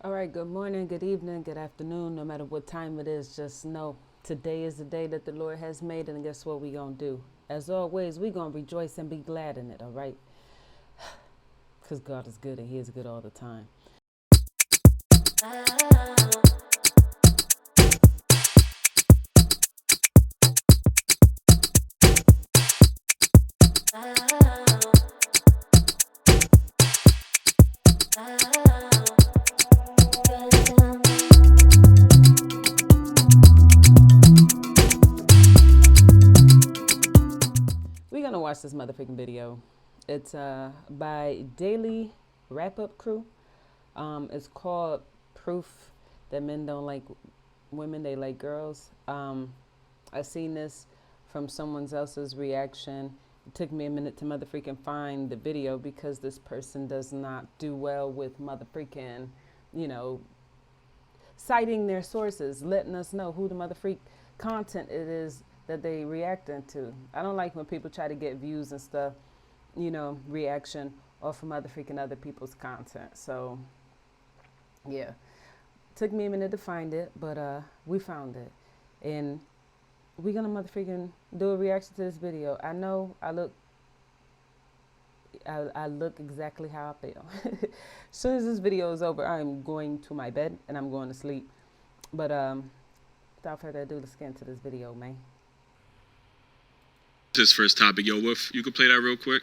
All right, good morning, good evening, good afternoon, no matter what time it is, just know today is the day that the Lord has made, and guess what we going to do? As always, we going to rejoice and be glad in it, all right? Because God is good and He is good all the time. We're going to watch this motherfucking video. It's by Daily Wrap-Up Crew. It's called Proof That Men Don't Like Women, They Like Girls. I seen this from someone else's reaction. It took me a minute to motherfreaking find the video because this person does not do well with motherfreaking, citing their sources, letting us know who the motherfreak content it is that they reacting to. I don't like when people try to get views and stuff, reaction off of motherfreaking other people's content. So, yeah. Took me a minute to find it, but we found it. And we're gonna motherfreaking do a reaction to this video. I know I look exactly how I feel. As soon as this video is over, I'm going to my bed and I'm going to sleep. But without further ado, let's get into this video, man. This first topic, yo, Wolf, you could play that real quick?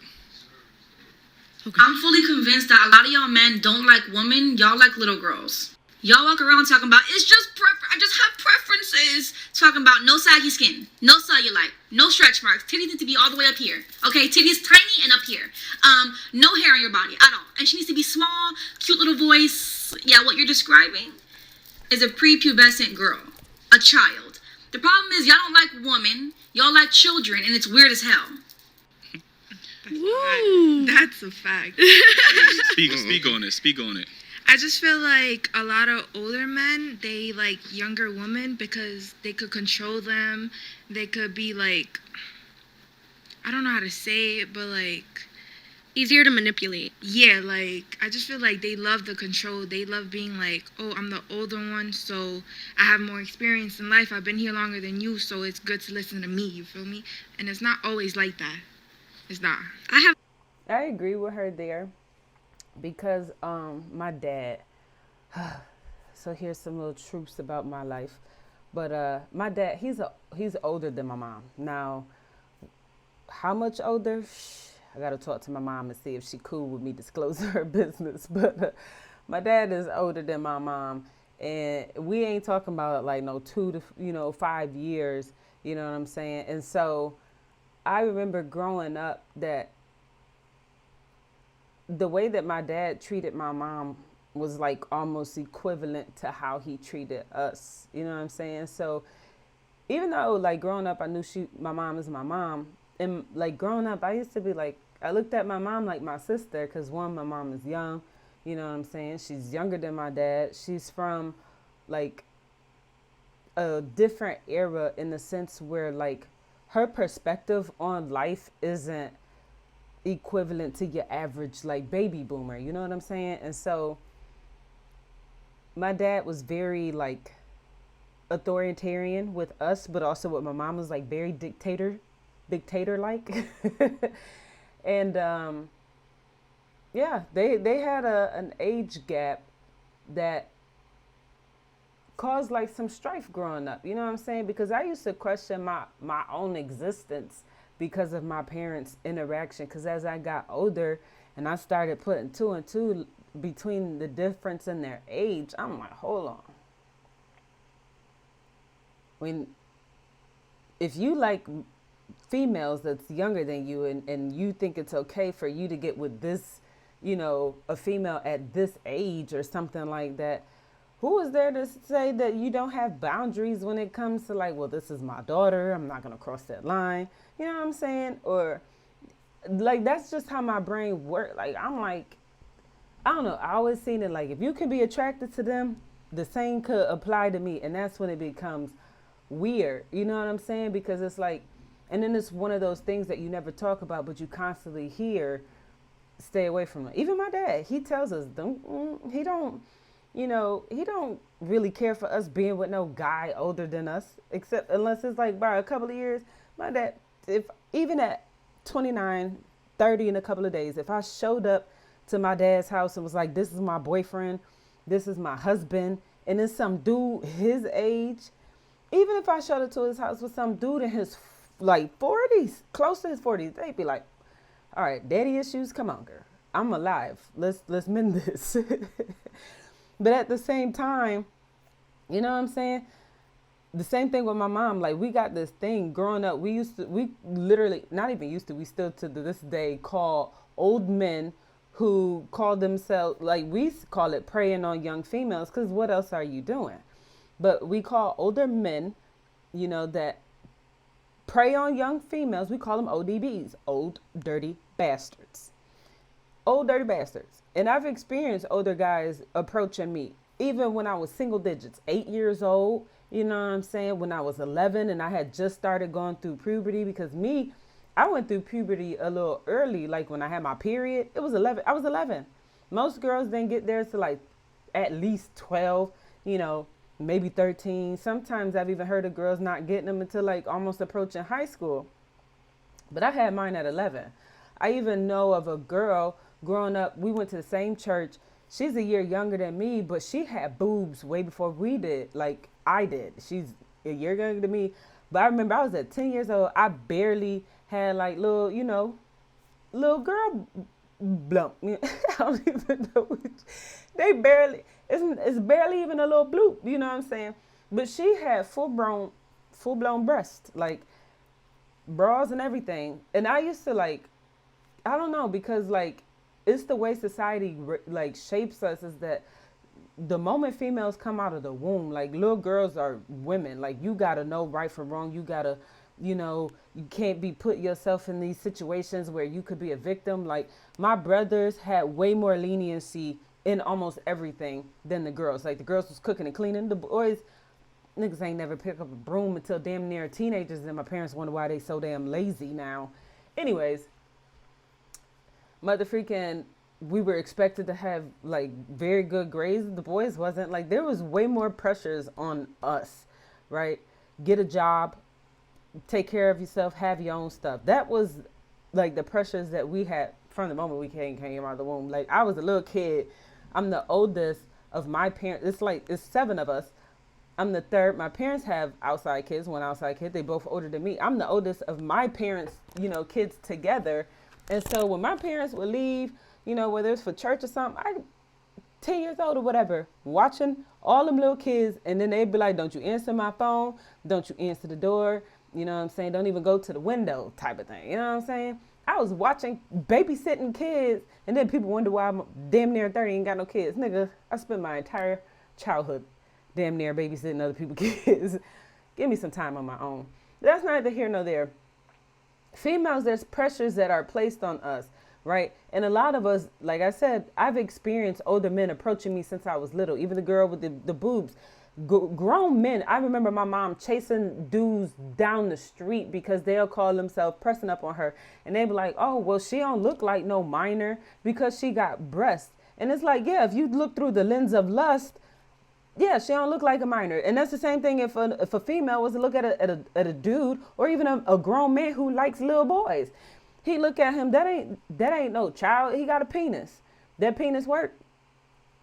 Okay. I'm fully convinced that a lot of y'all men don't like women. Y'all like little girls. Y'all walk around talking about, it's just I just have preferences. Talking about no saggy skin, no cellulite, no stretch marks. Titties need to be all the way up here. Okay, titties tiny and up here. No hair on your body at all. And she needs to be small, cute little voice. Yeah, what you're describing is a prepubescent girl, a child. The problem is y'all don't like women. Y'all like children, and it's weird as hell. That's a fact. Speak on it. Speak on it. I just feel like a lot of older men, they like younger women because they could control them. They could be like, I don't know how to say it, but like easier to manipulate. Yeah, like I just feel like they love the control. They love being like, oh, I'm the older one, so I have more experience in life. I've been here longer than you, so it's good to listen to me, you feel me? And it's not always like that. It's not. I agree with her there because my dad, so here's some little truths about my life. But my dad, he's older than my mom. Now, how much older? I got to talk to my mom and see if she cool with me disclosing her business. But my dad is older than my mom, and we ain't talking about like no 2 to 5 years. You know what I'm saying? And so I remember growing up that the way that my dad treated my mom was like almost equivalent to how he treated us. You know what I'm saying? So even though like growing up, I knew my mom is my mom. And like growing up, I used to be like, I looked at my mom like my sister because one, my mom is young. You know what I'm saying? She's younger than my dad. She's from like a different era in the sense where like her perspective on life isn't equivalent to your average like baby boomer. You know what I'm saying? And so my dad was very like authoritarian with us, but also with my mom was like very dictator like. And yeah, they had an age gap that caused like some strife growing up. You know what I'm saying? Because I used to question my own existence because of my parents' interaction. Because as I got older and I started putting 2 and 2 between the difference in their age, I'm like, hold on. If you like females that's younger than you and you think it's okay for you to get with this, a female at this age or something like that, who is there to say that you don't have boundaries when it comes to like, well, this is my daughter, I'm not going to cross that line. You know what I'm saying? Or like, that's just how my brain works. Like, I'm like, I don't know. I always seen it like, if you can be attracted to them, the same could apply to me. And that's when it becomes weird. You know what I'm saying? Because it's like, and then it's one of those things that you never talk about, but you constantly hear, stay away from it. Even my dad, he tells us, you know, he don't really care for us being with no guy older than us, except unless it's like by a couple of years. My dad, if even at 29, 30 in a couple of days, if I showed up to my dad's house and was like, this is my boyfriend, this is my husband, and it's some dude his age, even if I showed up to his house with some dude in his like 40s, close to his 40s, they'd be like, all right, daddy issues, come on, girl. I'm alive. Let's mend this. But at the same time, you know what I'm saying? The same thing with my mom. Like, we got this thing growing up. We literally, not even used to, we still to this day call old men who call themselves, like we call it preying on young females, because what else are you doing? But we call older men, you know, that prey on young females, we call them ODBs, old dirty bastards. Old dirty bastards. And I've experienced older guys approaching me, even when I was single digits, 8 years old, you know what I'm saying? When I was 11 and I had just started going through puberty, because I went through puberty a little early. Like when I had my period, it was 11. I was 11. Most girls didn't get theirs to like at least 12, you know, maybe 13. Sometimes I've even heard of girls not getting them until like almost approaching high school. But I had mine at 11. I even know of a girl growing up. We went to the same church. She's a year younger than me, but she had boobs way before we did. Like I did. She's a year younger than me. But I remember I was at 10 years old. I barely had like little, you know, little girl blump. I don't even know. They barely, it's barely even a little bloop. You know what I'm saying? But she had full blown breast, like bras and everything. And I used to like, I don't know, because like it's the way society like shapes us, is that the moment females come out of the womb, like little girls are women. Like you gotta know right from wrong. You gotta, you know, you can't be put yourself in these situations where you could be a victim. Like my brothers had way more leniency in almost everything than the girls. Like the girls was cooking and cleaning. The boys, niggas ain't never pick up a broom until damn near teenagers. And my parents wonder why they so damn lazy now. Anyways, mother freaking, we were expected to have like very good grades. The boys wasn't. Like there was way more pressures on us, right? Get a job, take care of yourself, have your own stuff. That was like the pressures that we had from the moment we came out of the womb. Like I was a little kid. I'm the oldest of my parents. It's 7 of us. I'm the third. My parents have outside kids, one outside kid. They both older than me. I'm the oldest of my parents, you know, kids together. And so when my parents would leave, you know, whether it's for church or something, 10 years old or whatever, watching all them little kids, and then they'd be like, don't you answer my phone, don't you answer the door, you know what I'm saying, don't even go to the window type of thing, you know what I'm saying? I was watching, babysitting kids, and then people wonder why I'm damn near 30 and ain't got no kids. Nigga, I spent my entire childhood damn near babysitting other people's kids. Give me some time on my own. That's neither here nor there. Females, there's pressures that are placed on us, right? And a lot of us, like I said, I've experienced older men approaching me since I was little. Even the girl with the boobs. Grown men. I remember my mom chasing dudes down the street because they'll call themselves pressing up on her. And they be like, oh, well, she don't look like no minor because she got breasts. And it's like, yeah, if you look through the lens of lust, yeah, she don't look like a minor. And that's the same thing if a female was to look at a dude, or even a grown man who likes little boys. He look at him, that ain't no child. He got a penis. That penis work.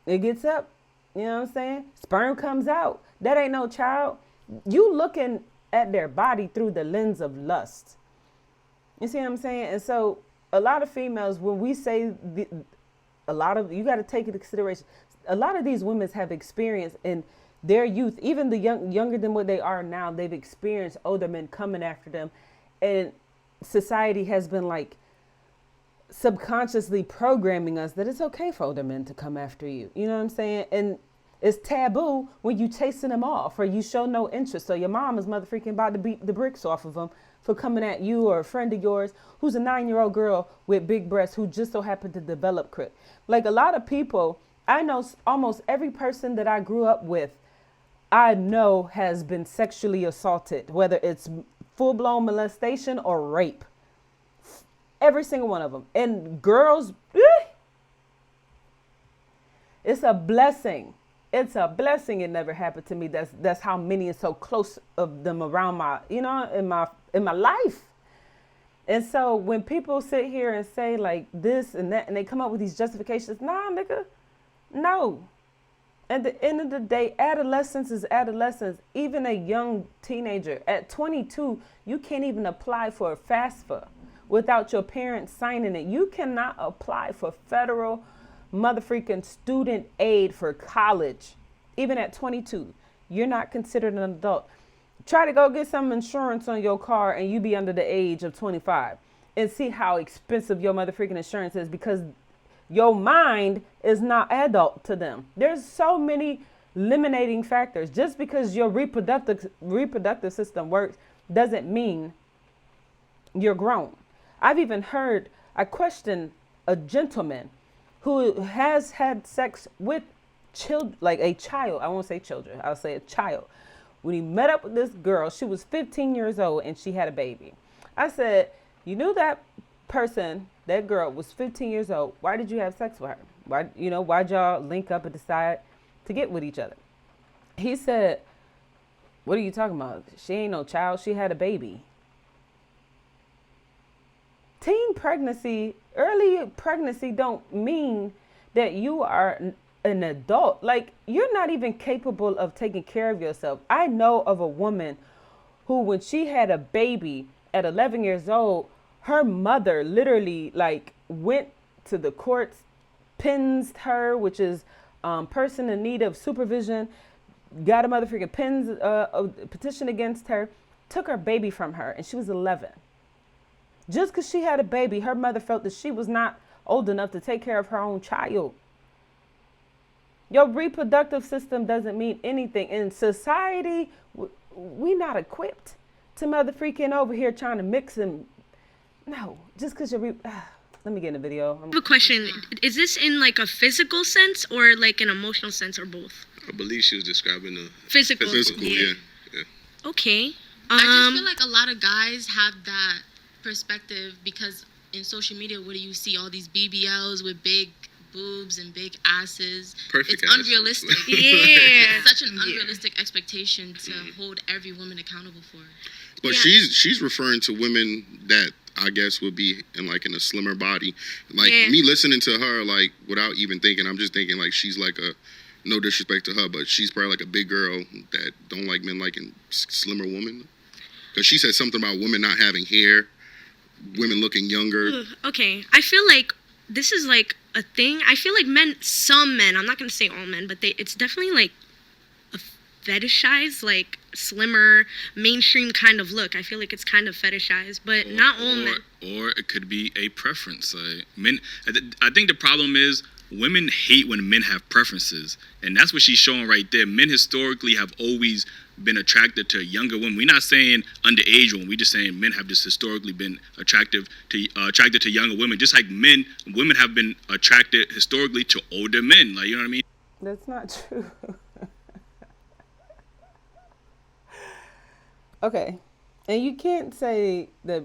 It gets up. You know what I'm saying? Sperm comes out. That ain't no child. You looking at their body through the lens of lust. You see what I'm saying? And so a lot of females, when we say you got to take into consideration, a lot of these women have experienced in their youth, even the younger than what they are now, they've experienced older men coming after them. And society has been like subconsciously programming us that it's okay for older men to come after you. You know what I'm saying? And it's taboo when you chasing them off or you show no interest. So your mom is mother freaking about to beat the bricks off of them for coming at you, or a friend of yours who's a 9-year-old girl with big breasts who just so happened to develop crip. Like a lot of people, I know almost every person that I grew up with, I know has been sexually assaulted, whether it's full-blown molestation or rape. Every single one of them. And girls, it's a blessing It's a blessing it never happened to me. That's how many and so close of them around my, in my life. And so when people sit here and say like this and that, and they come up with these justifications, nah, nigga, no. At the end of the day, adolescence is adolescence. Even a young teenager at 22, you can't even apply for a FAFSA without your parents signing it. You cannot apply for federal motherfreaking student aid for college, even at 22. You're not considered an adult. Try to go get some insurance on your car and you be under the age of 25 and see how expensive your motherfreaking insurance is, because your mind is not adult to them. There's so many limiting factors. Just because your reproductive system works doesn't mean you're grown. I've even heard, I question a gentleman who has had sex with like a child. I won't say children, I'll say a child. When he met up with this girl, she was 15 years old and she had a baby. I said, you knew that person, that girl was 15 years old. Why did you have sex with her? Why'd y'all link up and decide to get with each other? He said, what are you talking about? She ain't no child. She had a baby. Teen pregnancy, early pregnancy don't mean that you are an adult. Like, you're not even capable of taking care of yourself. I know of a woman who, when she had a baby at 11 years old, her mother literally like went to the courts, pins her, which is person in need of supervision, got a motherfucking petition against her, took her baby from her, and she was 11. Just because she had a baby, her mother felt that she was not old enough to take care of her own child. Your reproductive system doesn't mean anything. In society, we not equipped to motherfreaking over here trying to mix and... No, just because you're... let me get in the video. I have a question. Is this in like a physical sense or like an emotional sense, or both? I believe she was describing the physical. Yeah. Okay. I just feel like a lot of guys have that perspective because in social media, what do you see? All these BBLs with big boobs and big asses. Perfect it's asses. Unrealistic. Yeah. It's such an unrealistic expectation to hold every woman accountable for. But she's referring to women that I guess would be in a slimmer body. Like me listening to her, like without even thinking, I'm just thinking like she's like a, no disrespect to her, but she's probably like a big girl that don't like men liking slimmer women. Because she said something about women not having hair, women looking younger. Okay, I feel like this is like a thing. I feel like some men, I'm not going to say all men, but it's definitely like a fetishized, like slimmer, mainstream kind of look. I feel like it's kind of fetishized, but not all men. Or it could be a preference. Like men, I think the problem is women hate when men have preferences, and that's what she's showing right there. Men historically have always been attracted to younger women. We're not saying underage women. We're just saying men have just historically been attracted to younger women, just like women have been attracted historically to older men. Like, you know what I mean? That's not true. Okay, and you can't say that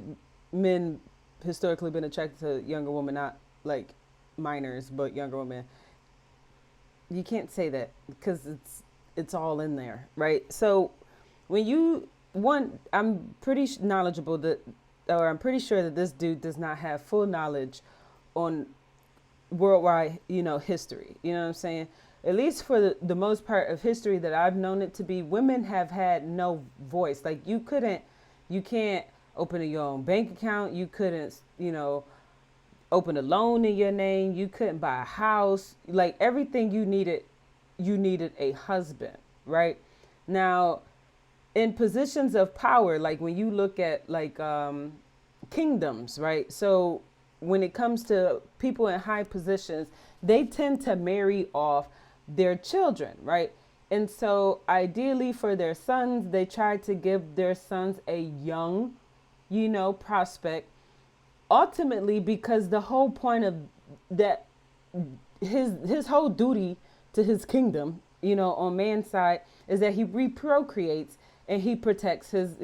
men historically been attracted to younger women, not like minors, but younger women. You can't say that because it's all in there, right? So when I'm pretty knowledgeable I'm pretty sure that this dude does not have full knowledge on worldwide, history. You know what I'm saying? At least for the most part of history that I've known it to be, women have had no voice. Like you can't open your own bank account. You couldn't, open a loan in your name. You couldn't buy a house. Like everything you needed a husband, right? Now, in positions of power, like when you look at like kingdoms, right? So when it comes to people in high positions, they tend to marry off their children, right? And so ideally for their sons, they try to give their sons a young, prospect, ultimately because the whole point of that, his whole duty to his kingdom, on man's side, is that he reprocreates and he protects his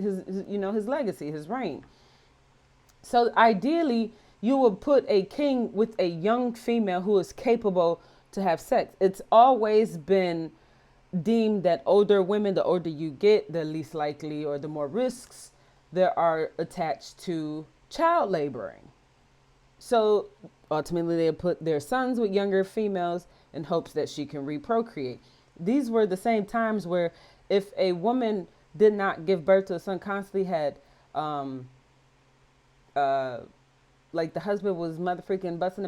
legacy, his reign. So ideally, you would put a king with a young female who is capable to have sex. It's always been deemed that older women, the older you get, the least likely or the more risks there are attached to child laboring. So ultimately, they put their sons with younger females in hopes that she can reprocreate. These were the same times where if a woman did not give birth to a son, constantly had, like the husband was mother freaking busting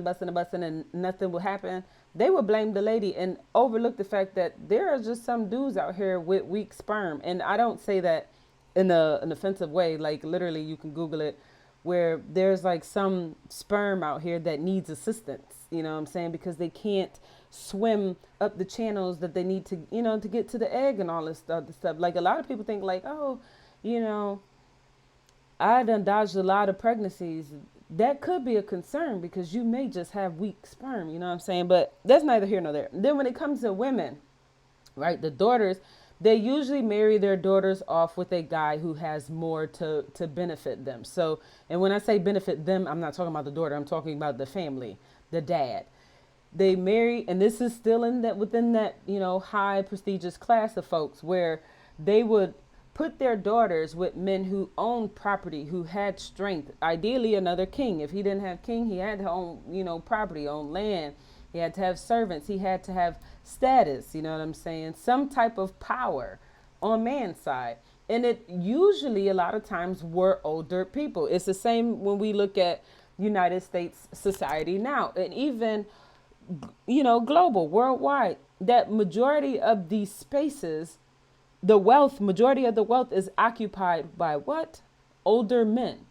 and nothing would happen, they would blame the lady and overlook the fact that there are just some dudes out here with weak sperm. And I don't say that in an offensive way. Like literally, you can Google it, where there's like some sperm out here that needs assistance, you know what I'm saying? Because they can't swim up the channels that they need to, you know, to get to the egg and all this other stuff. Like a lot of people think like, oh, you know, I done dodged a lot of pregnancies. That could be a concern because you may just have weak sperm, you know what I'm saying? But that's neither here nor there. Then when it comes to women, right, the daughters, they usually marry their daughters off with a guy who has more to benefit them. So, and when I say benefit them, I'm not talking about the daughter. I'm talking about the family, the dad. They marry, and this is still in that, within that, you know, high prestigious class of folks, where they would put their daughters with men who owned property, who had strength, ideally another king. If he didn't have king, he had to own, you know, property, own land. He had to have servants. He had to have status, you know what I'm saying? Some type of power on man's side. And it usually a lot of times were older people. It's the same when we look at United States society now, and even, you know, global, worldwide, that majority of these spaces, the wealth, majority of the wealth is occupied by what? Older men,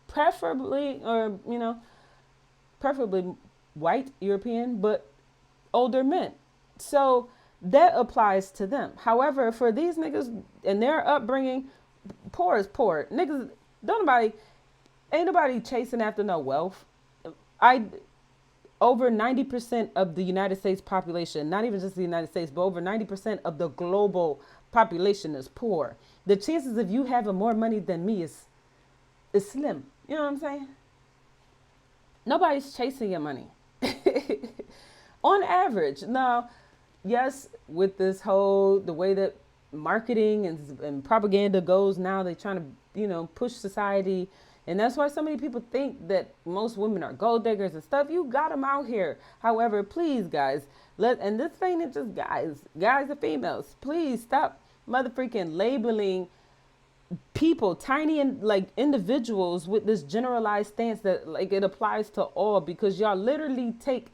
preferably, or, you know, preferably white, European, but older men. So that applies to them. However, for these niggas and their upbringing, poor is poor. Niggas, ain't nobody chasing after no wealth. Over 90% of the United States population, not even just the United States, but over 90% of the global population is poor. The chances of you having more money than me is slim. You know what I'm saying? Nobody's chasing your money. On average. Now, yes, with this whole, the way that marketing and propaganda goes now, they're trying to, you know, push society. And that's why so many people think that most women are gold diggers and stuff. You got them out here. However, please, guys, and this ain't just guys and females, please stop motherfucking labeling people, tiny and like individuals, with this generalized stance that like it applies to all, because y'all literally take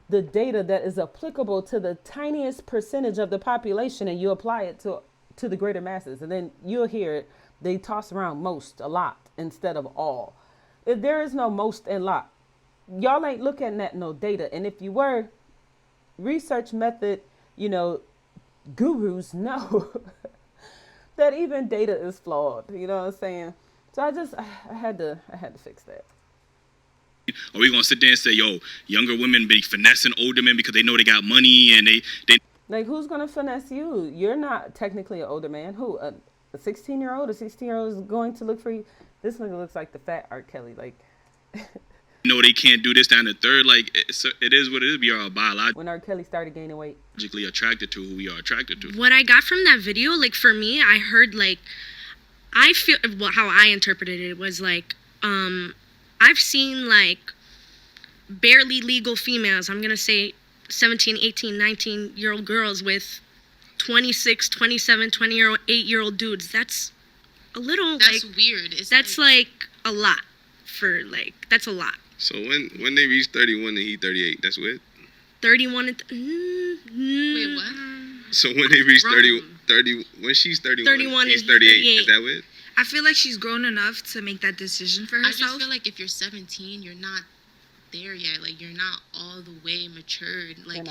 the data that is applicable to the tiniest percentage of the population and you apply it to the greater masses. And then you'll hear it, they toss around most, a lot, instead of all. If there is no most and lot, y'all ain't looking at no data. And if you were, research method, you know, gurus know that even data is flawed. You know what I'm saying? So I had to fix that. Are we gonna sit there and say, yo, younger women be finessing older men because they know they got money and they like, who's gonna finesse you? You're not technically an older man. Who? A 16-year-old? A 16-year-old is going to look for you? This nigga looks like the fat R. Kelly. Like, know they can't do this, that, and the third. Like, it is what it is. We are biologically when R. Kelly started gaining weight, attracted to who we are attracted to. What I got from that video, like for me, I heard like, I feel, well, how I interpreted it was like, I've seen like barely legal females, I'm going to say 17, 18, 19-year-old girls with 26, 27, 28-year-old dudes. That's a little, that's like, weird. That's like a lot for like, that's a lot. So when they reach 31 and he 38, that's weird? 31 and... Wait, what? So when they reach 30, when she's 31 he's 38, is that weird? I feel like she's grown enough to make that decision for herself. I just feel like if you're 17, you're not there yet. Like, you're not all the way matured. Like,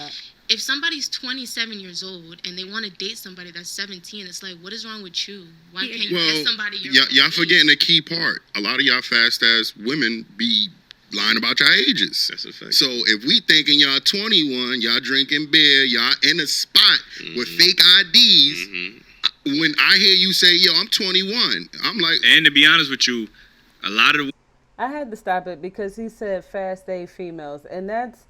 if somebody's 27 years old and they want to date somebody that's 17, it's like, what is wrong with you? Why can't you get somebody y'all forgetting a key part. A lot of y'all fast-ass women be lying about your ages. That's a fact. So if we thinking y'all 21, y'all drinking beer, y'all in a spot with fake IDs, when I hear you say, yo, I'm 21, I'm like... And to be honest with you, a lot of... I had to stop it because he said fast A females, and that's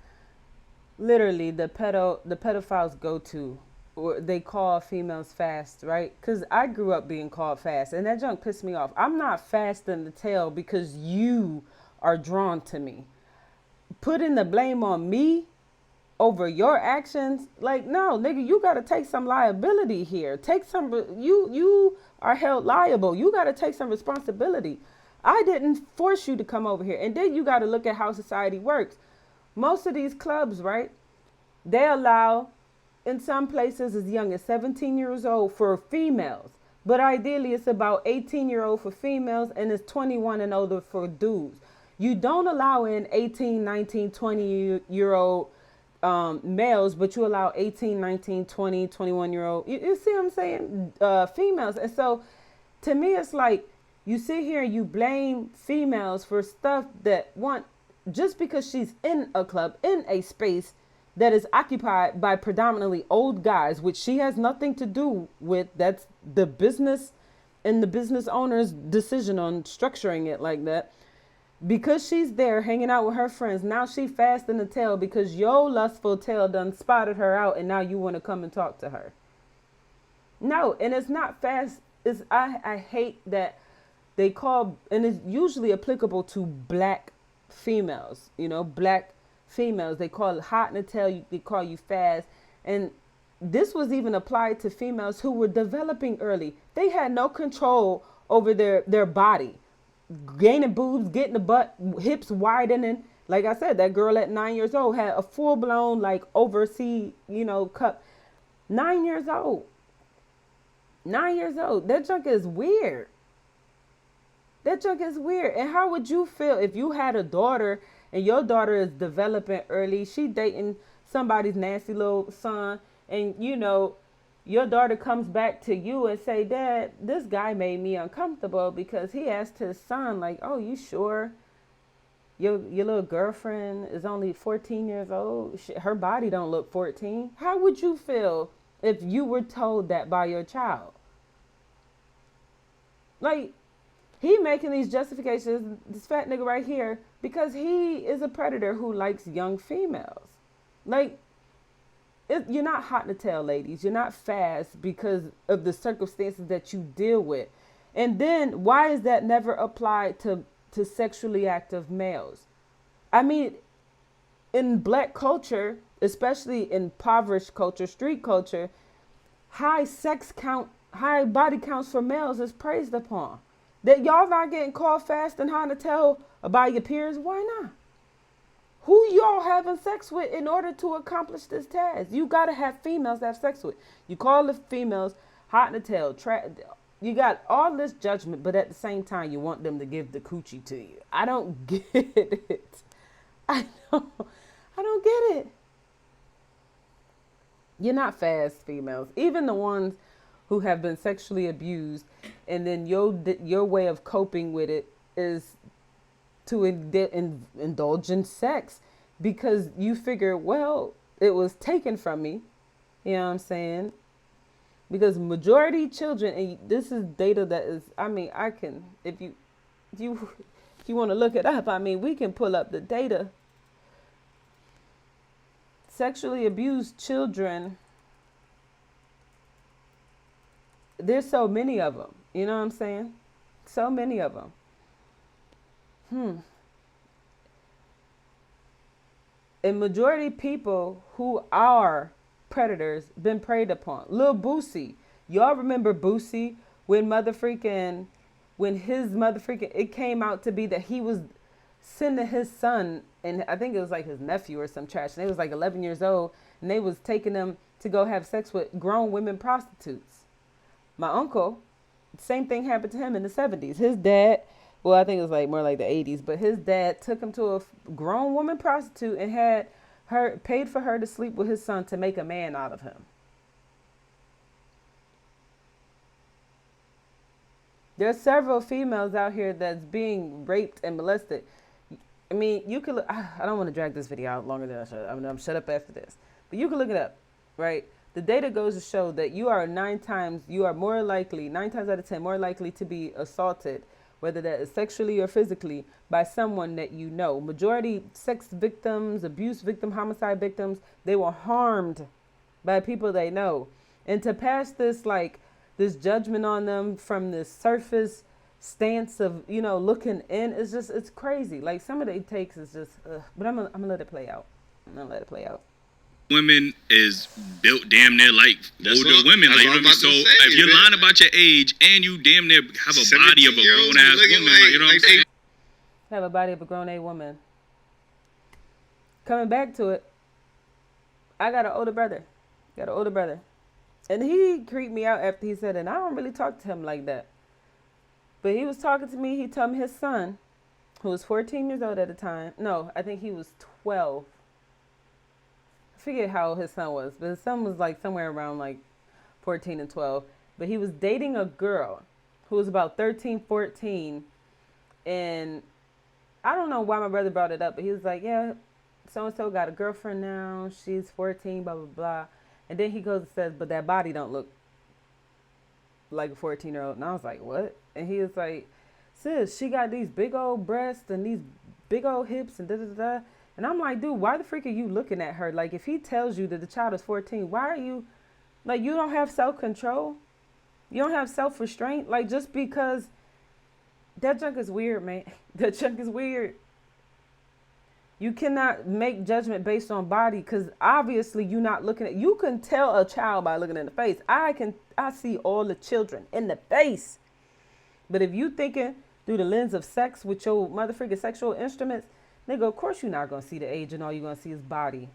literally the pedophiles go to or they call females fast, right? Because I grew up being called fast, and that junk pissed me off. I'm not fast in the tail because you are drawn to me. Putting the blame on me over your actions, like, no, nigga, you got to take some liability here. Take some, you are held liable. You got to take some responsibility. I didn't force you to come over here. And then you got to look at how society works. Most of these clubs, right, they allow, in some places, as young as 17 years old for females. But ideally, it's about 18-year-old for females, and it's 21 and older for dudes. You don't allow in 18, 19, 20-year-old males, but you allow 18, 19, 20, 21-year-old. You see what I'm saying? Females. And so, to me, it's like, you sit here and you blame females for stuff that just because she's in a club, in a space that is occupied by predominantly old guys, which she has nothing to do with. That's the business and the business owner's decision on structuring it like that. Because she's there hanging out with her friends, now she fast in the tail because your lustful tail done spotted her out, and now you want to come and talk to her. No, and it's not fast. I hate that they call, and it's usually applicable to black females, black females. They call it hot in the tail. They call you fast. And this was even applied to females who were developing early. They had no control over their body. Gaining boobs, getting the butt, hips widening. Like I said, that girl at 9 years old had a full-blown, like, overseas, cup. 9 years old. 9 years old. That junk is weird. That junk is weird. And how would you feel if you had a daughter and your daughter is developing early? She dating somebody's nasty little son, and your daughter comes back to you and say, Dad, this guy made me uncomfortable because he asked his son, like, oh, you sure your little girlfriend is only 14 years old? Her body don't look 14. How would you feel if you were told that by your child? Like, he making these justifications, this fat nigga right here, because he is a predator who likes young females. Like, you're not hot in the tail, ladies. You're not fast because of the circumstances that you deal with. And then why is that never applied to sexually active males? I mean, in black culture, especially in impoverished culture, street culture, high body counts for males is praised upon. That y'all not getting called fast and hot in the tail by your peers? Why not? Who y'all having sex with in order to accomplish this task? You got to have females to have sex with. You call the females hot in the tail. You got all this judgment, but at the same time, you want them to give the coochie to you. I don't get it. I don't get it. You're not fast, females. Even the ones who have been sexually abused, and then your way of coping with it is to indulge in sex because you figure, well, it was taken from me. You know what I'm saying? Because majority children, and this is data that is, I can, if you want to look it up, we can pull up the data. Sexually abused children, there's so many of them. You know what I'm saying? So many of them. And majority people who are predators been preyed upon. Lil Boosie. Y'all remember Boosie when it came out to be that he was sending his son, and I think it was like his nephew or some trash, and they was like 11 years old, and they was taking them to go have sex with grown women prostitutes. My uncle, same thing happened to him in the 70s. His dad, well, I think it was like more like the 80s, but his dad took him to a grown woman prostitute and had her paid for her to sleep with his son to make a man out of him. There's several females out here that's being raped and molested. You could look, I don't want to drag this video out longer than I should. I'm shut up after this. But you can look it up, right? The data goes to show that you are 9 times out of 10 more likely to be assaulted, whether that is sexually or physically, by someone that you know. Majority sex victims, abuse victims, homicide victims, they were harmed by people they know. And to pass this judgment on them from this surface stance of, looking in, it's crazy. Like, some of the takes is just, but I'm gonna let it play out. Women is built damn near like older women. Like, you know what I mean? So if you're lying about your age and you damn near have a body of a grown ass woman, like, you know what I'm saying? Have a body of a grown A woman. Coming back to it, I got an older brother. And he creeped me out after he said it. And I don't really talk to him like that. But he was talking to me. He told me his son, who was 14 years old at the time. No, I think he was 12. I forget how old his son was. But his son was like somewhere around like 14 and 12. But he was dating a girl who was about 13, 14. And I don't know why my brother brought it up. But he was like, yeah, so-and-so got a girlfriend now. She's 14, blah, blah, blah. And then he goes and says, but that body don't look like a 14-year-old. And I was like, what? And he was like, sis, she got these big old breasts and these big old hips and da-da-da. And I'm like, dude, why the freak are you looking at her? Like, if he tells you that the child is 14, why are you, like, you don't have self-control? You don't have self-restraint? Like, just because that junk is weird, man. That junk is weird. You cannot make judgment based on body because obviously you're not looking at, you can tell a child by looking in the face. I see all the children in the face. But if you thinking through the lens of sex with your motherfucking sexual instruments, nigga, of course you're not going to see the age and all you're going to see is body.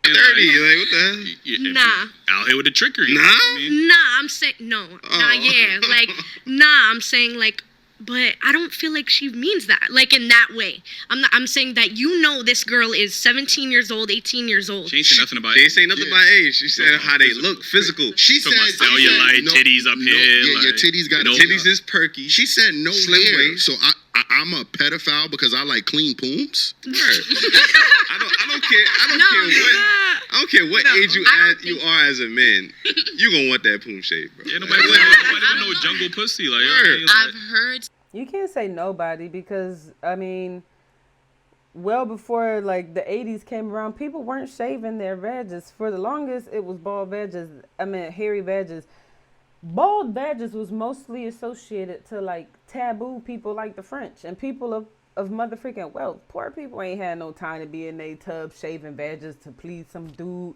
30, like, what the hell? Nah. Out here with the trickery. Nah? Nah, I'm saying, no. Nah, yeah. Like, nah, I'm saying, like, but I don't feel like she means that, like, in that way. I'm saying that this girl is 17 years old, 18 years old. She ain't say nothing about age. She ain't say nothing about age. She said how they look, physical. She said, cellulite, titties up here. Yeah, your titties got titties is perky. She said no Slim hair. waist. So I'm a pedophile because I like clean pooms. Right. I don't care what age you are as a man. You gonna want that poom shape, bro. Yeah, nobody want no jungle pussy. Like, I've heard. You can't say nobody because, I mean, well before like the 80s came around, people weren't shaving their vages. For the longest, it was bald vages. I mean, hairy vages. Bald vages was mostly associated to like taboo people like the French and people of motherfucking wealth. Poor people ain't had no time to be in their tub shaving vages to please some dude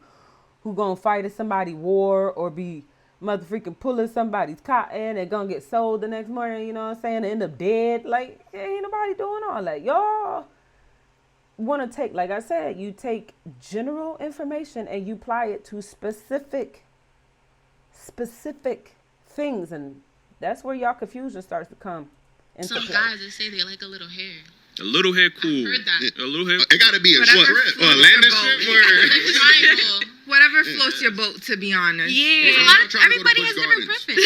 who gonna fight at somebody's war or be motherfucking pulling somebody's cotton and gonna get sold the next morning, you know what I'm saying, and end up dead. Like, ain't nobody doing all that. Y'all want to take, like I said, you take general information and you apply it to specific things, and that's where y'all confusion starts to come into Some play. guys that say they like a little hair. a little hair cool. I've heard that. A little hair. It gotta be a strip. Landing strip or The triangle. Whatever floats your boat, to be honest. Everybody has different preference.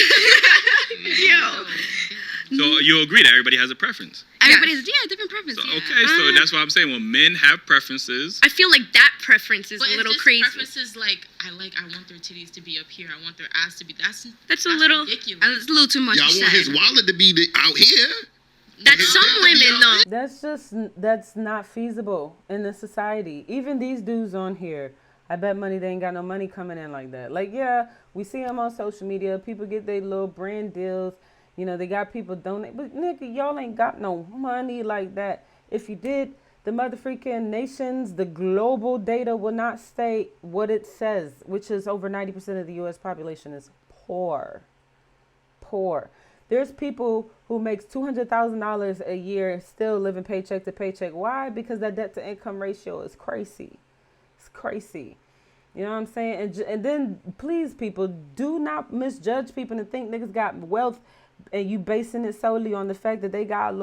So you agree that everybody has a preference? Everybody has different preference. So, okay, so that's why I'm saying when men have preferences. I feel like that preference is But a little if this crazy. preference is like, I want their titties to be up here. I want their ass to be. That's a little ridiculous. It's a little too much. Y'all want his wallet to be out here? That's some women though. That's not feasible in this society. Even these dudes on here, I bet money they ain't got no money coming in like that. Like, yeah, we see them on social media. People get their little brand deals. You know, they got people donate. But, nigga, y'all ain't got no money like that. If you did, the motherfucking nations, the global data will not state what it says, which is over 90% of the U.S. population is poor. Poor. There's people who makes $200,000 a year still living paycheck to paycheck. Why? Because that debt to income ratio is crazy. It's crazy. You know what I'm saying? And then, please, people, do not misjudge people and think niggas got wealth and you basing it solely on the fact that they got a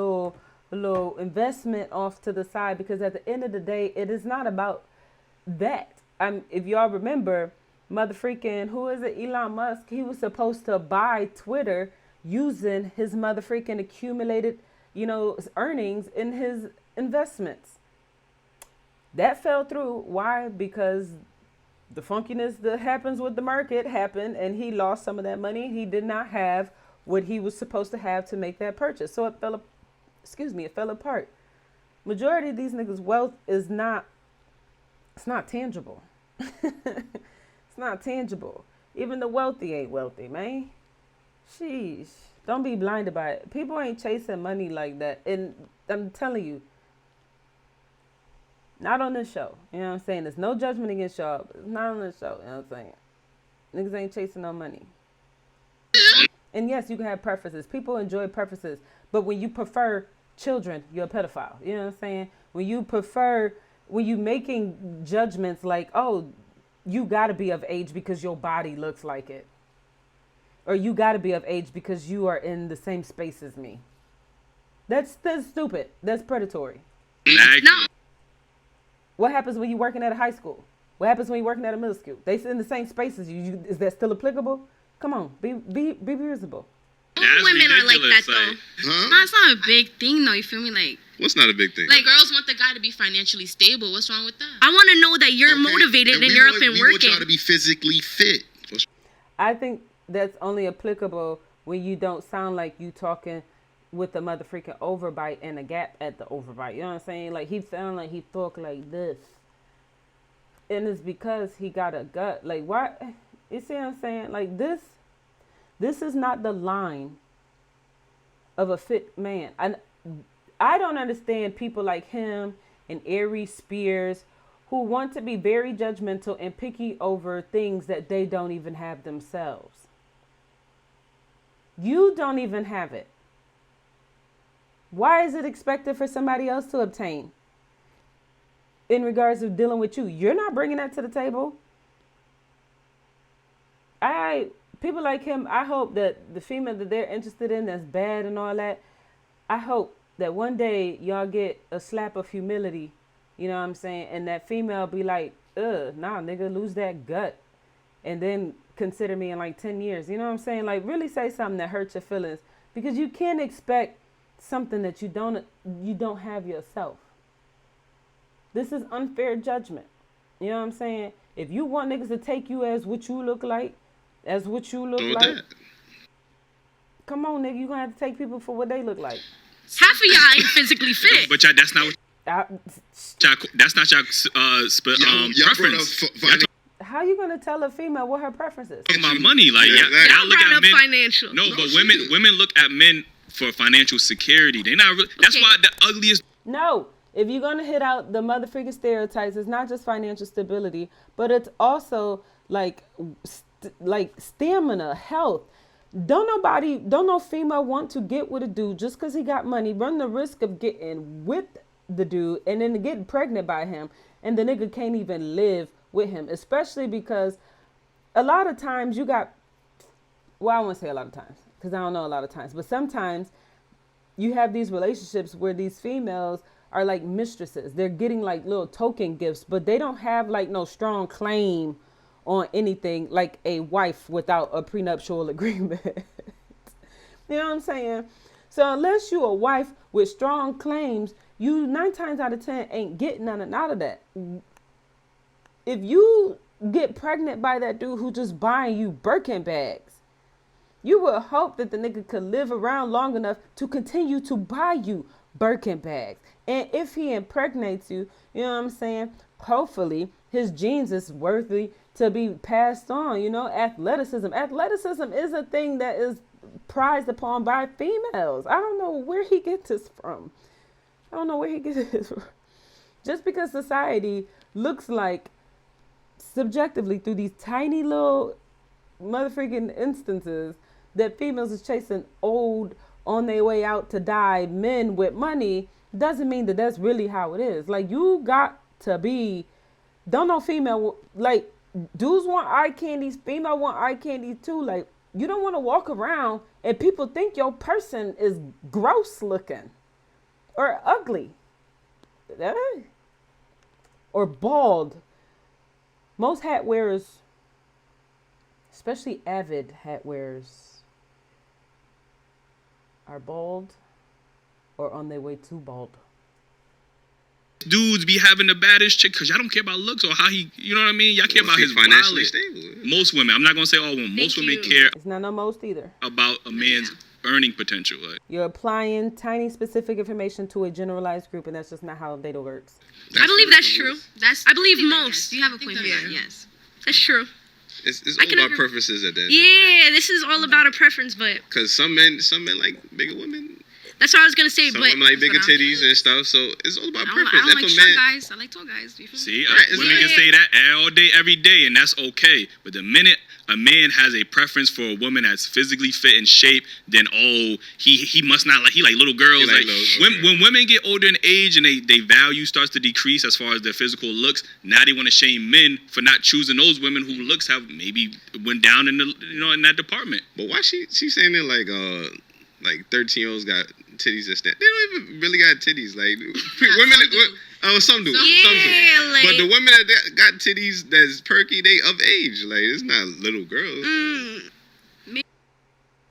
little investment off to the side, because at the end of the day, it is not about that. If y'all remember, motherfreaking, who is it, Elon Musk, he was supposed to buy Twitter using his motherfreaking accumulated, earnings in his investments. That fell through. Why? Because the funkiness that happens with the market happened and he lost some of that money. He did not have what he was supposed to have to make that purchase. So it fell apart. Majority of these niggas' wealth is not tangible. It's not tangible. Even the wealthy ain't wealthy, man. Sheesh. Don't be blinded by it. People ain't chasing money like that. And I'm telling you, not on this show. You know what I'm saying? There's no judgment against y'all. It's not on this show. You know what I'm saying? Niggas ain't chasing no money. And yes, you can have preferences. People enjoy preferences. But when you prefer children, you're a pedophile. You know what I'm saying? When you making judgments like, oh, you got to be of age because your body looks like it. Or you got to be of age because you are in the same space as me. That's stupid. That's predatory. No. What happens when you're working at a high school? What happens when you're working at a middle school? They sit in the same space as you. Is that still applicable? Come on, be reasonable. All women are like that, though. Huh? No, it's not a big thing, though. You feel me? Like, What's not a big thing? Like, girls want the guy to be financially stable. What's wrong with that? I want to know that you're motivated and you're up and We want working. y'all to be physically fit. I think that's only applicable when you don't sound like you talking with the mother freaking overbite and a gap at the overbite. You know what I'm saying? Like, he sound like he talk like this. And it's because he got a gut. Like, why? You see what I'm saying? Like, this is not the line of a fit man. I don't understand people like him and Aries Spears who want to be very judgmental and picky over things that they don't even have themselves. You don't even have it. Why is it expected for somebody else to obtain in regards to dealing with you? You're not bringing that to the table. People like him, I hope that the female that they're interested in that's bad and all that, I hope that one day y'all get a slap of humility, you know what I'm saying? And that female be like, nah, nigga, lose that gut. And then consider me in like 10 years. You know what I'm saying? Like, really say something that hurts your feelings. Because you can't expect something that you don't have yourself. This is unfair judgment. You know what I'm saying? If you want niggas to take you as what you look like, come on, nigga, you gonna have to take people for what they look like. Half of y'all ain't physically fit. But that's not what. That's not y'all preference. How you gonna tell a female what her preference is? Talking about money, like Y'all look brought at up men. financial. No, but women look at men for financial security. They not really. That's why the ugliest. No, if you're gonna hit out the mother freaking stereotypes, it's not just financial stability, but it's also like stamina, health. Don't no female want to get with a dude just because he got money, run the risk of getting with the dude and then getting pregnant by him, and the nigga can't even live with him, especially because a lot of times you got, well, I won't say a lot of times because I don't know a lot of times, but sometimes you have these relationships where these females are like mistresses. They're getting like little token gifts, but they don't have like no strong claim on anything like a wife without a prenuptial agreement. You know what I'm saying? So unless you a wife with strong claims, you 9 times out of 10 ain't getting nothing out of that. If you get pregnant by that dude who just buying you Birkin bags, you would hope that the nigga could live around long enough to continue to buy you Birkin bags. And if he impregnates you, you know what I'm saying? Hopefully his genes is worthy to be passed on. You know, athleticism is a thing that is prized upon by females. I don't know where he gets this from. Just because society looks like subjectively through these tiny little motherfucking instances that females is chasing old on their way out to die men with money doesn't mean that that's really how it is. Like, you got to be, don't know female, like, dudes want eye candies, female want eye candies too. Like, you don't want to walk around and people think your person is gross looking or ugly or bald. Most hat wearers, especially avid hat wearers, are bald or on their way to bald. Dudes be having the baddest chick because y'all don't care about looks or how he, you know what I mean? Y'all care about his financially wallet. stable. Most women, I'm not gonna say all women. Most women care It's not no most either. about a man's earning potential. Like, You're applying tiny specific information to a generalized group, and that's just not how data works. I believe that's true. I believe most. You have a point there. Yeah. Yes. That's true. It's I all can about agree. preferences at the end. Yeah, this is all about a preference, but Because some men like bigger women. that's what I was gonna say. Some But women like bigger That's what titties and stuff. So it's all about I preference. don't If like a short man, guys. I like tall guys. You feel me? See, Right, it's women like- can say that all day, every day, and that's okay. But the minute a man has a preference for a woman that's physically fit in shape, then he must not he like little girls. He like Like little- when women get older in age and they value starts to decrease as far as their physical looks, now they want to shame men for not choosing those women who looks have maybe went down in the in that department. but why she saying it like 13-year-olds got titties that stand? They don't even really got titties. Like women, some do. Some do. yeah, like But the women that got titties that's perky, they of age. Like it's not little girls.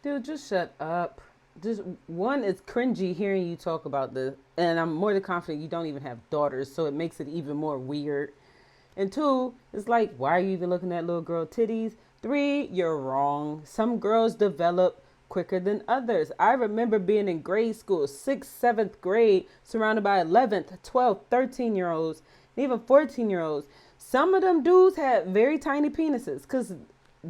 Dude, just shut up. Just one, it's cringy hearing you talk about this, and I'm more than confident you don't even have daughters, so it makes it even more weird. And two, it's like, why are you even looking at little girl titties? Three, you're wrong. Some girls develop quicker than others. I remember being in grade school, 6th, 7th grade, surrounded by 11th, 12th, 13-year-olds, and even 14-year-olds. Some of them dudes had very tiny penises, because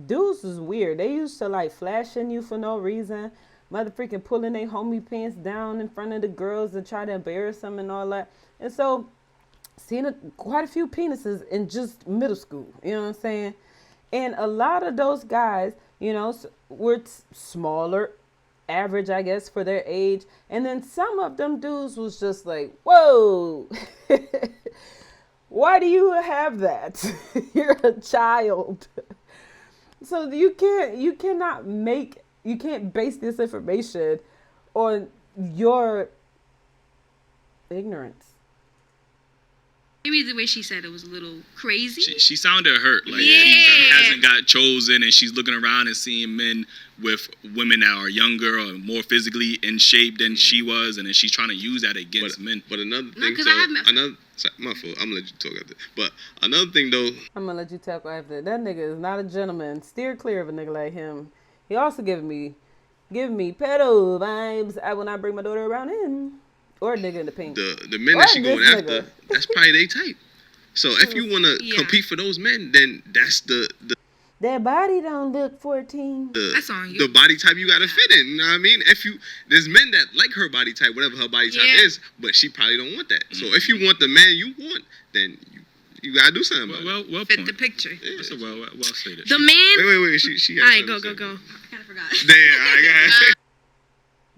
dudes is weird. They used to like flashing you for no reason. Mother freaking pulling their homie pants down in front of the girls to try to embarrass them and all that. And so, seen quite a few penises in just middle school. You know what I'm saying? And a lot of those guys, you know, were smaller, average, I guess, for their age. And then some of them dudes was just like, whoa, why do you have that? You're a child. So you can't base this information on your ignorance. Maybe the way she said it was a little crazy. She sounded hurt, like she Yeah. hasn't got chosen, and she's looking around and seeing men with women that are younger or more physically in shape than she was, and then she's trying to use that against men. But another No, thing, 'cause I have my fault. I'm gonna let you talk after. But another thing though, I'm gonna let you talk after. That nigga is not a gentleman. Steer clear of a nigga like him. He also giving me pedo vibes. I will not bring my daughter around him. Or a nigga in the pink. the men Or that she this going after, nigga. that's probably they type. So if you wanna Yeah. compete for those men, then that's the That body don't look 14. That's on you. the body type you gotta fit in. You know what I mean? There's men that like her body type, whatever her body type Yeah. is, but she probably don't want that. So if you want the man you want, then you gotta do something about it. Well Fit point. the picture. That's a well stated. the man. Wait. She All has right, something go. to say. I kind of forgot. Damn, all right, go ahead.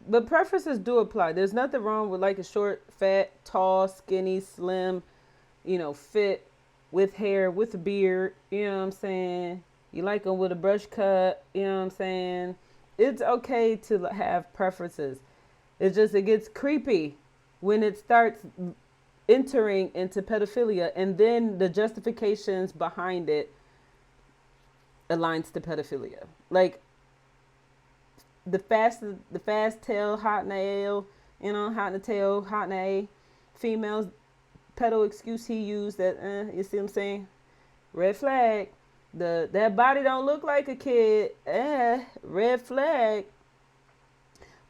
But preferences do apply. There's nothing wrong with like a short, fat, tall, skinny, slim, you know, fit, with hair, with a beard, you know what I'm saying? You like them with a brush cut, you know what I'm saying? It's okay to have preferences. It's just, it gets creepy when it starts entering into pedophilia, and then the justifications behind it aligns to pedophilia. Like, the fast tail, hot nail, you know, hot in the tail, hot in the A, females, pedo excuse he used that, you see what I'm saying? Red flag. That body don't look like a kid, red flag.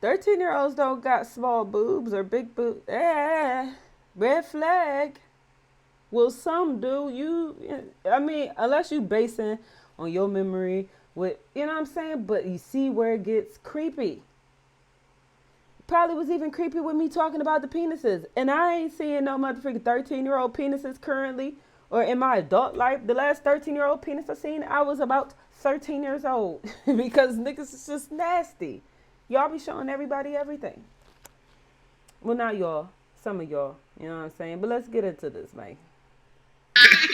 13-year-olds don't got small boobs or big boobs, red flag. Well, some do. I mean, unless you basing on your memory with, you know what I'm saying? But you see where it gets creepy. Probably was even creepy with me talking about the penises. And I ain't seeing no motherfucking 13-year-old penises currently. Or in my adult life, the last 13-year-old penis I seen, I was about 13 years old. Because niggas is just nasty. Y'all be showing everybody everything. Well, not y'all. Some of y'all. You know what I'm saying? But let's get into this, man.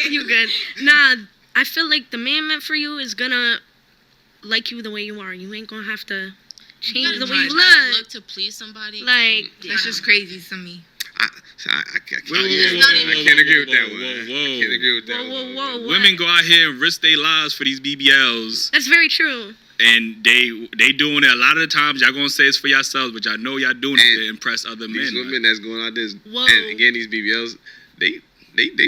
You good? Nah, I feel like the man meant for you is gonna like you the way you are. You ain't gonna have to change the way you look look. to please somebody. Like, That's just crazy to me. I Whoa, can't agree with that one. whoa, I can't agree with that one. whoa. Women go out here and risk their lives for these BBLs, That's very true. and they doing it a lot of the times. Y'all gonna say it's for yourselves, but y'all know y'all doing it to impress other men. These women that's going out there Whoa. and getting these BBLs, they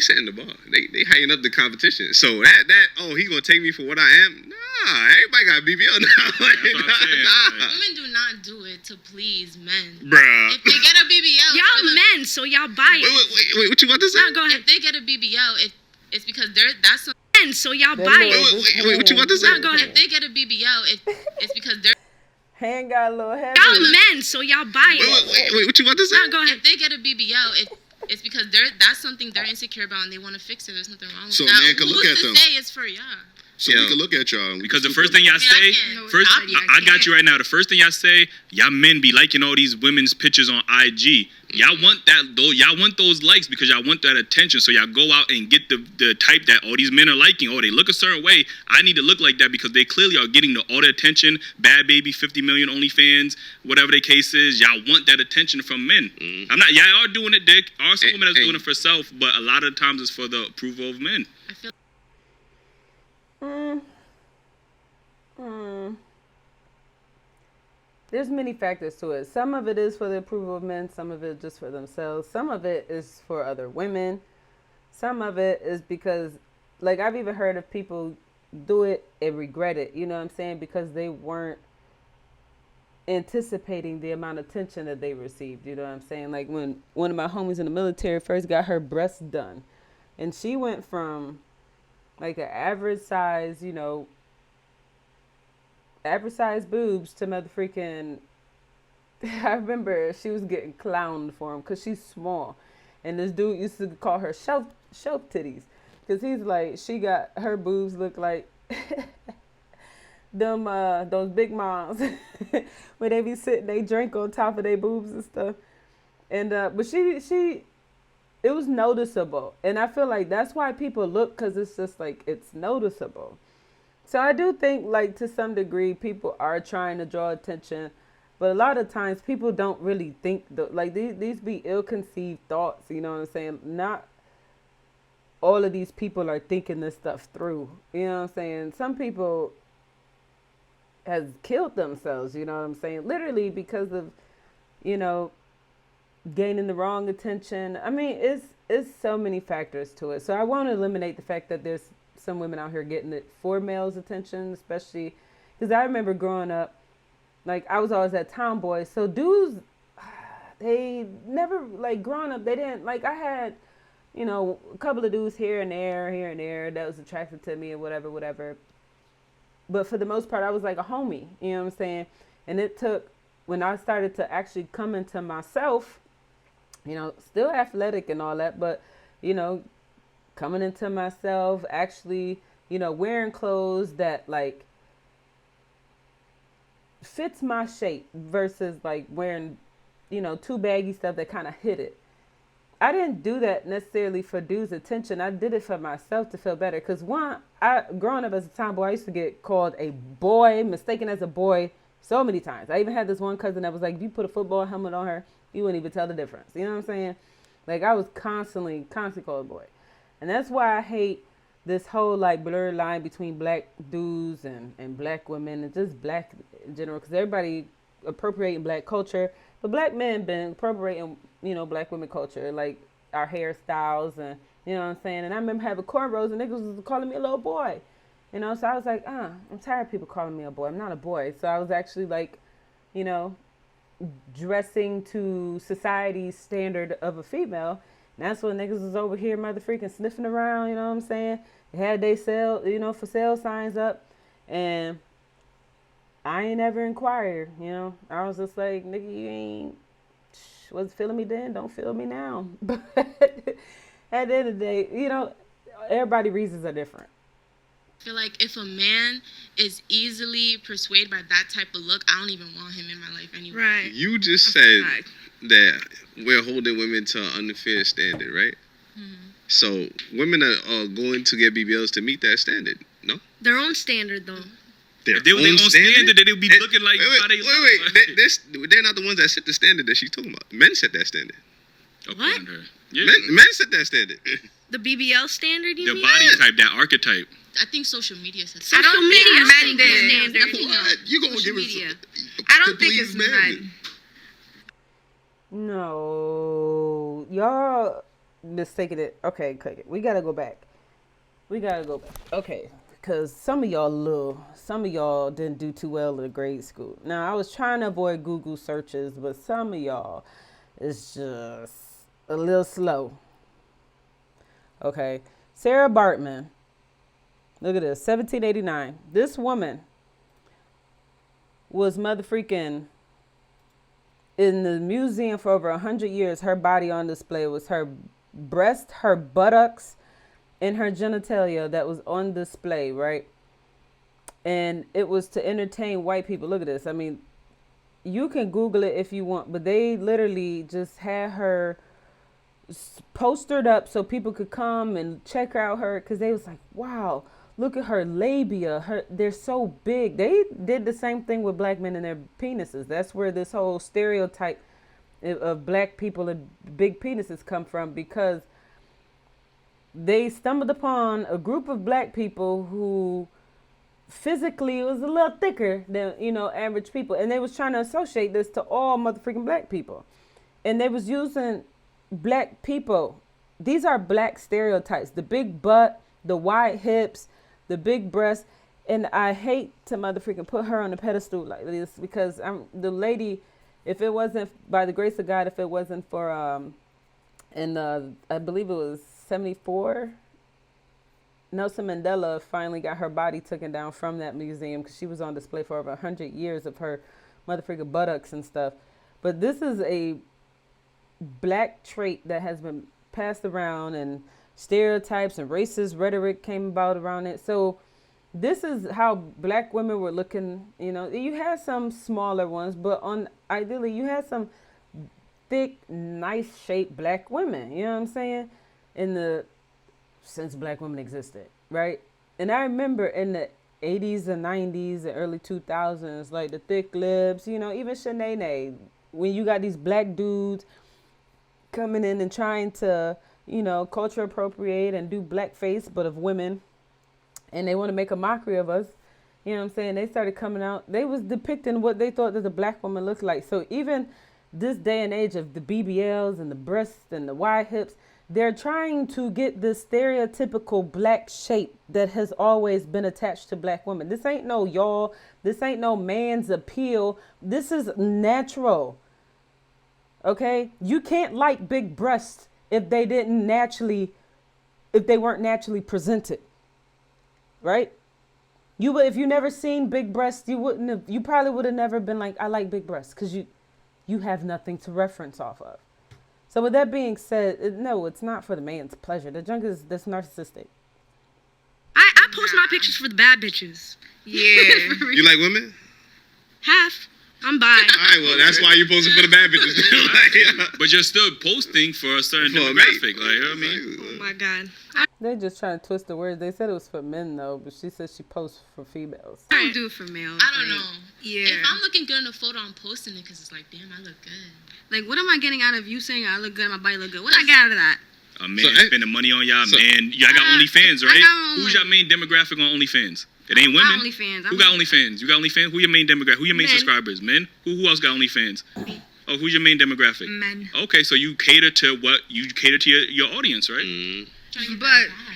setting the bar. They hying up the competition. So that he gonna take me for what I am? Nah, everybody got BBL now. Like, That's what I'm saying, nah. Women do not do it to please men. Bruh. If they get a BBL, Y'all men, so y'all buy it. Wait, what you about to say? No, go ahead. if they get a BBL, it's because that's some Men, men, so y'all They buy live. it. Wait, what you about to say? No, go ahead. If they get a BBL, it's because they're. Hand got a little heavy. Y'all men, so y'all buy it. Wait, what you about to say? No, go ahead. If they get a BBL, it's because that's something they're insecure about and they want to fix it. There's nothing wrong with So a that. man can look Who's at to them. say it's for y'all? So we can look at y'all. Because the first thing y'all say, No, first it's not. I got you right now. The first thing y'all say, y'all men be liking all these women's pictures on IG. Y'all want that though. Y'all want those likes because y'all want that attention. So y'all go out and get the type that all these men are liking. Oh, they look a certain way. I need to look like that because they clearly are getting all the attention. Bad baby, 50 million OnlyFans, whatever the case is. Y'all want that attention from men. I'm not. Y'all are doing it, Dick. Are some women that's doing it for self, but a lot of times it's for the approval of men. I feel There's many factors to it. Some of it is for the approval of men. Some of it just for themselves. Some of it is for other women. Some of it is because, like, I've even heard of people do it and regret it. You know what I'm saying? Because they weren't anticipating the amount of attention that they received. You know what I'm saying? Like when one of my homies in the military first got her breasts done, and she went from like an average size, average size boobs to mother freaking. I remember she was getting clowned for him because she's small, and this dude used to call her shelf titties because he's like, she got her boobs look like them those big moms where they be sitting, they drink on top of their boobs and stuff, and but she it was noticeable, and I feel like that's why people look, because it's just like it's noticeable. So I do think, like, to some degree, people are trying to draw attention, but a lot of times people don't really think, like, these be ill-conceived thoughts, you know what I'm saying? Not all of these people are thinking this stuff through, you know what I'm saying? Some people has killed themselves, you know what I'm saying? Literally because of, gaining the wrong attention. I mean, it's so many factors to it. So I want to eliminate the fact that there's some women out here getting it for males' attention, especially because I remember growing up, like, I was always that tomboy. So dudes, they never, like, growing up, they didn't, like, I had, a couple of dudes here and there that was attracted to me and whatever. But for the most part, I was like a homie, you know what I'm saying? And it took, when I started to actually come into myself, still athletic and all that, but, coming into myself, actually, wearing clothes that, like, fits my shape versus, like, wearing, too baggy stuff that kind of hit it. I didn't do that necessarily for dudes' attention. I did it for myself to feel better. Because, growing up as a tomboy, I used to get called a boy, mistaken as a boy so many times. I even had this one cousin that was like, if you put a football helmet on her, you wouldn't even tell the difference. You know what I'm saying? Like, I was constantly called a boy. And that's why I hate this whole, like, blurred line between black dudes and black women and just black in general. Because everybody appropriating black culture. But black men been appropriating, black women culture. Like, our hairstyles and, you know what I'm saying? And I remember having cornrows and niggas was calling me a little boy. So I was like, I'm tired of people calling me a boy. I'm not a boy. So I was actually, like, dressing to society's standard of a female. And that's when niggas was over here mother freaking sniffing around, you know what I'm saying? They had they sell, for sale signs up. And I ain't ever inquired, I was just like, nigga, you ain't, wasn't feeling me then, don't feel me now. But at the end of the day, everybody's reasons are different. I feel like if a man is easily persuaded by that type of look, I don't even want him in my life anymore. Right. You just said that we're holding women to an unfair standard, right? Mm-hmm. So women are going to get BBLs to meet that standard, no? Their own standard, though. If they were their own standard, they'd be looking like how they look. They're not the ones that set the standard that she's talking about. Men set that standard. What? Yeah. Men set that standard. The BBL standard, you The mean? body type, that archetype. I think social media says I don't think men did. Definitely not. What? You gonna Social give media. it I don't to think please it's men. No, y'all mistaken it. Okay, we gotta go back. Okay, because some of y'all didn't do too well in grade school. Now, I was trying to avoid Google searches, but some of y'all is just a little slow. Okay, Sarah Bartman Look at this, 1789. This woman was motherfreaking in the museum for over 100 years. Her body on display was her breast, her buttocks, and her genitalia that was on display, right? And it was to entertain white people. Look at this. I mean, you can Google it if you want, but they literally just had her postered up so people could come and check out her, because they was like, wow, look at her labia. They're so big. They did the same thing with black men and their penises. That's where this whole stereotype of black people and big penises come from, because they stumbled upon a group of black people who physically was a little thicker than, average people. And they was trying to associate this to all motherfucking black people. And they was using black people. These are black stereotypes. The big butt, the wide hips, the big breasts. And I hate to motherfucking put her on a pedestal like this, because I'm the lady, if it wasn't, by the grace of God, if it wasn't for, I believe it was 74, Nelson Mandela finally got her body taken down from that museum, because she was on display for over 100 years of her motherfucking buttocks and stuff. But this is a black trait that has been passed around, and stereotypes and racist rhetoric came about around it. So this is how black women were looking. You had some smaller ones, but ideally you had some thick, nice shaped black women. You know what I'm saying? Since black women existed, right? And I remember in the 80s and 90s and early 2000s, like the thick lips, even Shanae, when you got these black dudes coming in and trying to, culture appropriate and do blackface, but of women, and they want to make a mockery of us, you know what I'm saying? They started coming out. They was depicting what they thought that the black woman looked like. So even this day and age of the BBLs and the breasts and the wide hips, they're trying to get this stereotypical black shape that has always been attached to black women. This ain't no y'all. This ain't no man's appeal. This is natural. Okay? You can't like big breasts if they weren't naturally presented. Right? If you never seen big breasts, you probably would have never been like, I like big breasts, because you have nothing to reference off of. So with that being said, no, it's not for the man's pleasure. The junk is that's narcissistic. I post my pictures for the bad bitches. Yeah. You like women? Half. I'm bi. All right, well, that's why you're posting for the bad bitches. But you're still posting for a certain demographic. Oh my God. They're just trying to twist the words. They said it was for men, though, but she said she posts for females. I don't do it for males. I don't know. Yeah. If I'm looking good in a photo, I'm posting it because it's like, damn, I look good. Like, what am I getting out of you saying I look good, my body look good? What I get out of that? A man spending money on y'all, man. Y'all got OnlyFans, right? Who's your main demographic on OnlyFans? It ain't women. OnlyFans. Who got OnlyFans? You got OnlyFans? Who your main demographic? Who your main Men. subscribers? Men? Who else got OnlyFans? Oh, who's your main demographic? Men. Okay, so you cater to your audience, right? Mm. But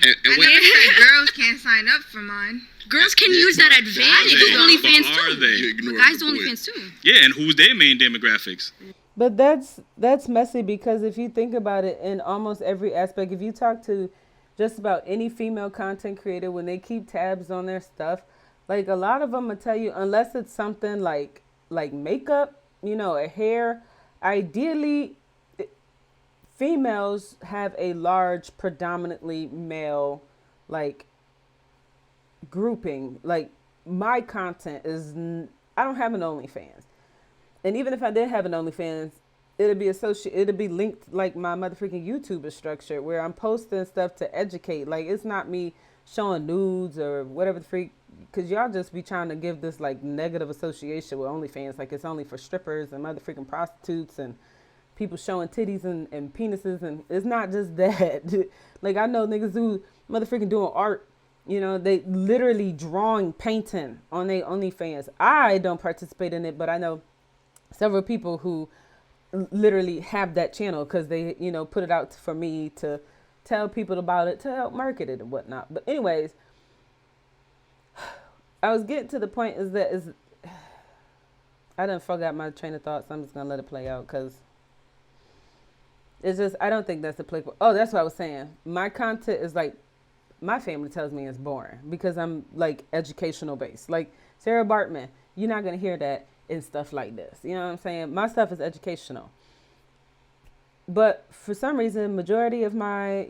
And I never said girls can't sign up for mine. Girls can use that advantage. do But OnlyFans are too. they? Guys do OnlyFans too. Yeah, and who's their main demographics? But that's messy, because if you think about it in almost every aspect, if you talk to just about any female content creator, when they keep tabs on their stuff, like a lot of them will tell you, unless it's something like makeup, a hair, ideally females have a large predominantly male grouping. Like my content is, I don't have an OnlyFans. And even if I did have an OnlyFans, it'd be linked like my motherfucking YouTuber structure, where I'm posting stuff to educate. Like it's not me showing nudes or whatever the freak, because y'all just be trying to give this like negative association with OnlyFans, like it's only for strippers and motherfucking prostitutes and people showing titties and penises, and it's not just that. Like I know niggas who motherfucking doing art, they literally drawing, painting on their OnlyFans. I don't participate in it, but I know several people who literally have that channel because they, put it out for me to tell people about it, to help market it and whatnot. But anyways, I was getting to the point I done forgot my train of thoughts. I'm just going to let it play out because it's just, I don't think that's applicable. Oh, that's what I was saying. My content is like my family tells me it's boring because I'm like educational based. Like Sarah Bartman, you're not gonna hear that in stuff like this. You know what I'm saying? My stuff is educational. But for some reason, majority of my,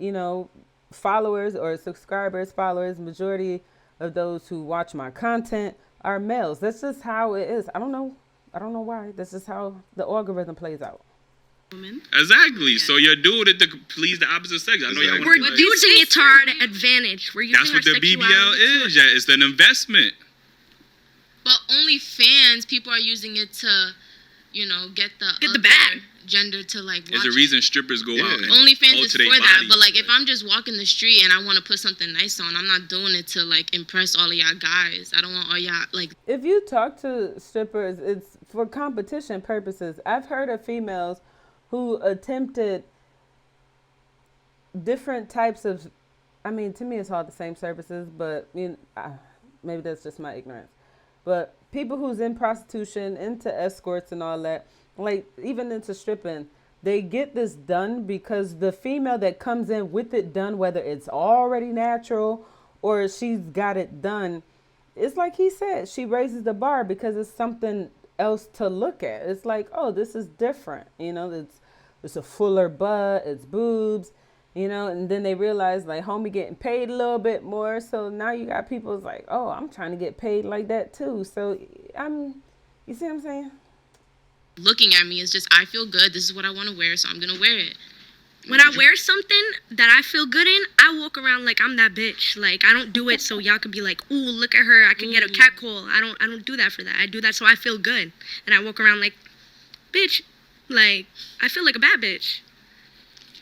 followers or subscribers, followers, majority of those who watch my content are males. That's just how it is. I don't know why. That's just how the algorithm plays out. Woman. Exactly. So you're doing it to please the opposite sex. I know y'all We're want using it to our advantage. We're using That's what our the BBL sexuality is. Yeah, it's an investment. But OnlyFans, people are using it to, get the other bag. gender to like watch There's a reason strippers go out. And OnlyFans is alter for their that. bodies, But like, if I'm just walking the street and I want to put something nice on, I'm not doing it to like impress all of y'all guys. I don't want all y'all like. If you talk to strippers, it's for competition purposes. I've heard of females who attempted different types of, to me it's all the same services, but maybe that's just my ignorance. But people who's in prostitution, into escorts and all that, like even into stripping, they get this done because the female that comes in with it done, whether it's already natural or she's got it done, it's like he said, she raises the bar because it's something else to look at. It's like, oh, this is different. It's a fuller butt, it's boobs, and then they realize like homie getting paid a little bit more. So now you got people's like, oh, I'm trying to get paid like that too. So you see what I'm saying? Looking at me is just, I feel good. This is what I want to wear, so I'm going to wear it. When I wear something that I feel good in, I walk around like I'm that bitch. Like, I don't do it so y'all could be like, ooh, look at her. I can get a catcall. I don't do that for that. I do that so I feel good. And I walk around like, bitch, like, I feel like a bad bitch.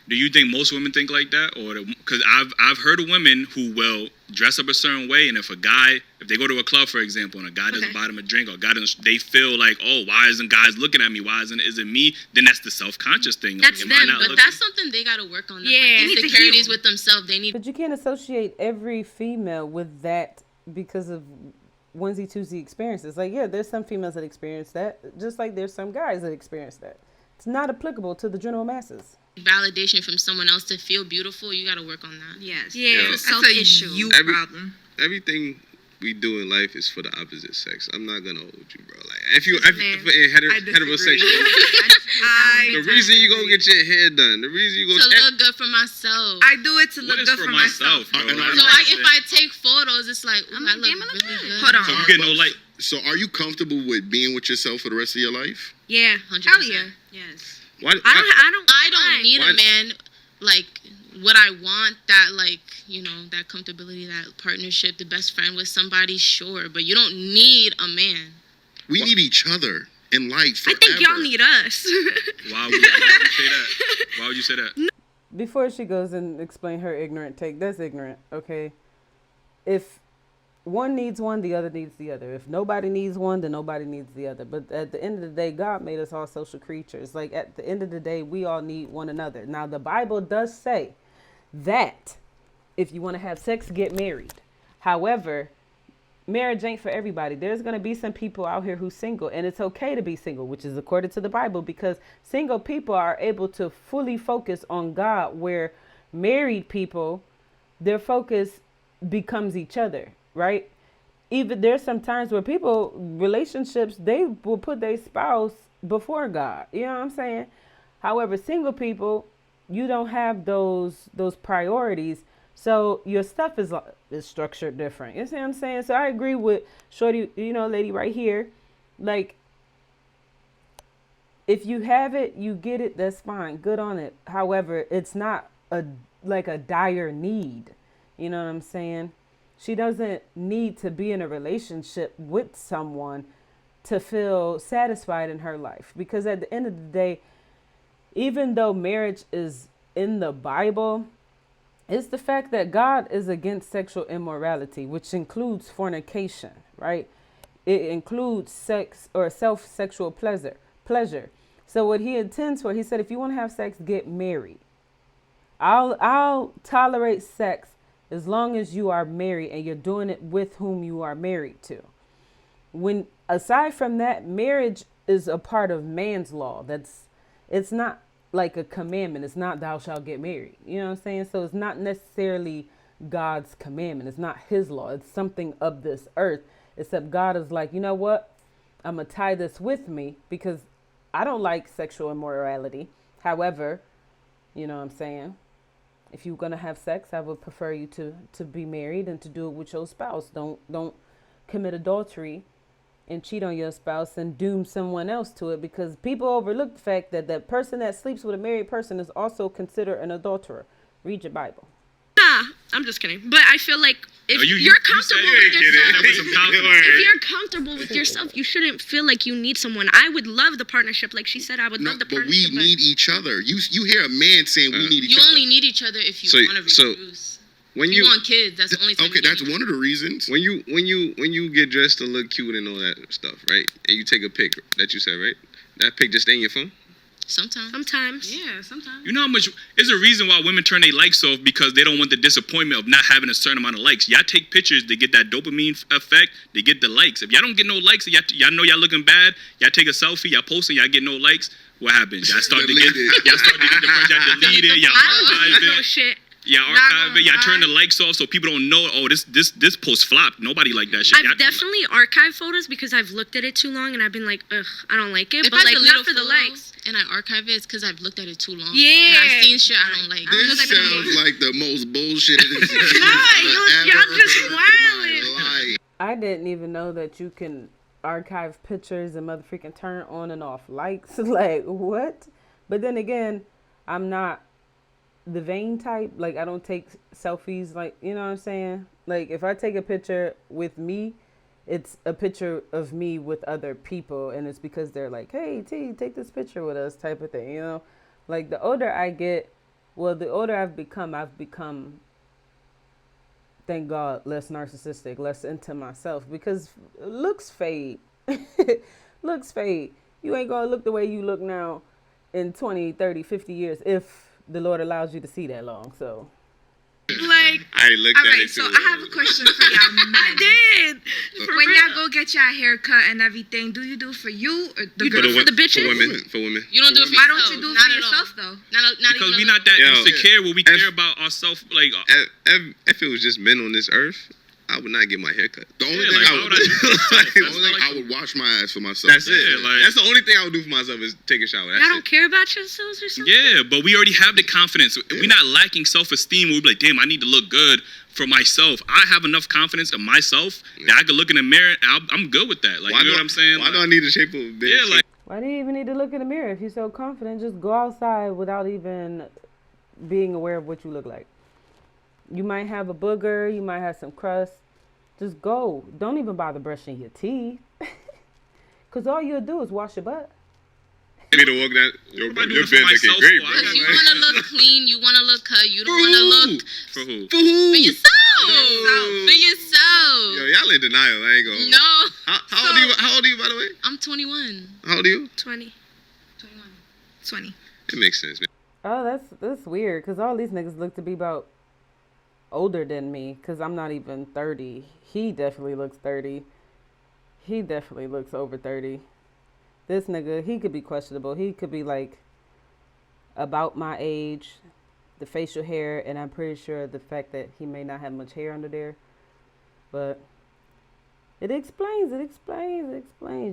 Do you think most women think like that? Or because I've heard of women who will dress up a certain way, and if they go to a club, for example, and a guy doesn't buy them a drink, or a guy doesn't, they feel like, oh, why isn't guys looking at me? Why isn't it me? Then that's the self-conscious thing. That's But that's something they got to work on. That's Yeah. like insecurities with themselves. They need. But you can't associate every female with that because of onesie twosie experiences. Like, yeah, there's some females that experience that, just like there's some guys that experience that. It's not applicable to the general masses. Validation from someone else to feel beautiful, you got to work on that. Yes. Yeah. It's a self-issue. you problem. Everything we do in life is for the opposite sex. I'm not gonna hold you, bro. Like if heterosexual, the reason you go get your hair done, the reason you go to look good for myself. I do it to look good for myself. Bro? So if I take photos, it's like, ooh, I look really good. Hold on. So you get no light. So are you comfortable with being with yourself for the rest of your life? Yeah. 100%. Hell yeah. Yes. Why? I don't need a man like what I want, that like, that comfortability, that partnership, the best friend with somebody, sure, but you don't need a man. We need each other in life forever. I think y'all need us. Why would you say that? Why would you say that? Before she goes and explain her ignorant take, that's ignorant, okay? If one needs one, the other needs the other. If nobody needs one, then nobody needs the other. But at the end of the day, God made us all social creatures. Like, at the end of the day, we all need one another. Now, the Bible does say that if you want to have sex, get married. However, marriage ain't for everybody. There's going to be some people out here who's single, and it's okay to be single, which is according to the Bible, because single people are able to fully focus on God, where married people, their focus becomes each other. Right? Even there's some times where relationships, they will put their spouse before God. You know what I'm saying? However, single people, you don't have those priorities. So your stuff is structured different. You see what I'm saying? So I agree with Shorty, lady right here. Like, if you have it, you get it, that's fine. Good on it. However, it's not a dire need. You know what I'm saying? She doesn't need to be in a relationship with someone to feel satisfied in her life. Because at the end of the day, even though marriage is in the Bible, it's the fact that God is against sexual immorality, which includes fornication, right? It includes sex or self-sexual pleasure. So what he intends for, he said, if you want to have sex, get married. I'll tolerate sex as long as you are married and you're doing it with whom you are married to. When aside from that, marriage is a part of man's law. It's not like a commandment. It's not thou shalt get married. You know what I'm saying? So it's not necessarily God's commandment. It's not his law. It's something of this earth. Except God is like, you know what? I'm going to tie this with me because I don't like sexual immorality. However, you know what I'm saying? If you're going to have sex, I would prefer you to be married and to do it with your spouse. Don't commit adultery and cheat on your spouse and doom someone else to it, because people overlook the fact that the person that sleeps with a married person is also considered an adulterer. Read your Bible. Nah, I'm just kidding. But I feel like if you're comfortable with yourself, if you're comfortable with yourself, you shouldn't feel like you need someone. I would love the partnership, like she said. I would love the partnership. But we need each other. You hear a man saying we need each other. You only need each other if you want to reproduce. When you want kids, that's the only time. Okay, that's one of the reasons. When you get dressed to look cute and all that stuff, right? And you take a pic that you said, right? That pic just stay in your phone. Sometimes. Yeah, sometimes. You know how much? There's a reason why women turn their likes off, because they don't want the disappointment of not having a certain amount of likes. Y'all take pictures to get that dopamine effect. They get the likes. If y'all don't get no likes, y'all know y'all looking bad. Y'all take a selfie. Y'all post it. Y'all get no likes. What happens? Y'all start to get depressed. Y'all delete it. Y'all archive it. Shit. Yeah, archive it. Y'all turn the likes off so people don't know. Oh, this post flopped. Nobody like that shit. I've definitely archived photos because I've looked at it too long and I've been like, ugh, I don't like it. But like, not for the likes. And I archive it, it's because I've looked at it too long. Yeah. And I've seen shit I don't like. This sounds like the most bullshit y'all just wildin'. I didn't even know that you can archive pictures and motherfucking turn on and off likes. Like, what? But then again, I'm not the vain type. Like, I don't take selfies. Like, you know what I'm saying? Like, if I take a picture with me, it's a picture of me with other people, and it's because they're like, hey, T, take this picture with us type of thing, you know? Like, the older I get, the older I've become, thank God, less narcissistic, less into myself, because looks fade. Looks fade. You ain't gonna look the way you look now in 20, 30, 50 years if the Lord allows you to see that long, so... Like, I looked at it so too. I have a question for y'all men. I did. When y'all go get your hair cut and everything, do you do it for you or the girl? For the bitches? For women. You don't do it for Why yourself. don't you do it for yourself though? Not because even we not that insecure where we care about ourselves. Like, if it was just men on this earth, I would not get my hair cut. The only thing I would wash my ass for myself. That's it. That's the only thing I would do for myself is take a shower. Y'all don't care about yourselves or something? Yeah, but we already have the confidence. We're not lacking self-esteem. We're like, damn, I need to look good for myself. I have enough confidence in myself that I could look in the mirror and I'm good with that. Like, you know what I'm saying? Why do I need the shape of a bitch? Yeah, like. Why do you even need to look in the mirror? If you're so confident, just go outside without even being aware of what you look like. You might have a booger. You might have some crust. Just go. Don't even bother brushing your teeth. Because all you'll do is wash your butt. You need to walk that. Your bed looking great, bro. Because you want to look clean. You want to look cut. You don't want to look... For who? For yourself. For yourself. Yo, y'all in denial. I ain't gonna... No. How old are you, by the way? I'm 21. How old are you? 20. 20. It makes sense, man. Oh, that's weird. Because all these niggas look to be about older than me. Because I'm not even 30. He definitely looks 30. He definitely looks over 30. This nigga, he could be questionable. He could be like about my age, the facial hair, and I'm pretty sure the fact that he may not have much hair under there. But it explains.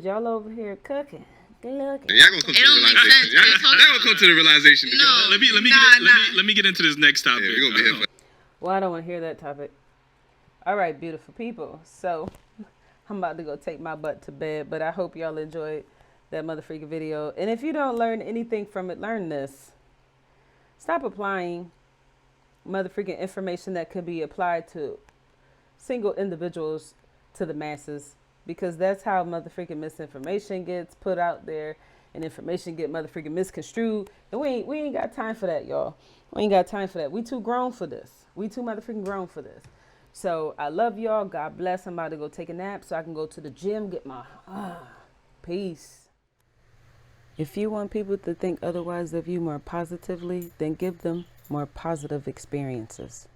Y'all over here cooking. Good looking. Y'all gonna come to the realization. Y'all gonna come to the realization. No. Let me get into this next topic. Yeah, we're gonna be here for... Well, I don't want to hear that topic. All right, beautiful people. So I'm about to go take my butt to bed, but I hope y'all enjoyed that motherfucking video. And if you don't learn anything from it, learn this. Stop applying motherfucking information that could be applied to single individuals to the masses, because that's how motherfucking misinformation gets put out there and information get motherfucking misconstrued. And we ain't got time for that, y'all. We ain't got time for that. We too grown for this. We too motherfucking grown for this. So I love y'all. God bless. I'm about to go take a nap so I can go to the gym, get my peace. If you want people to think otherwise of you more positively, then give them more positive experiences.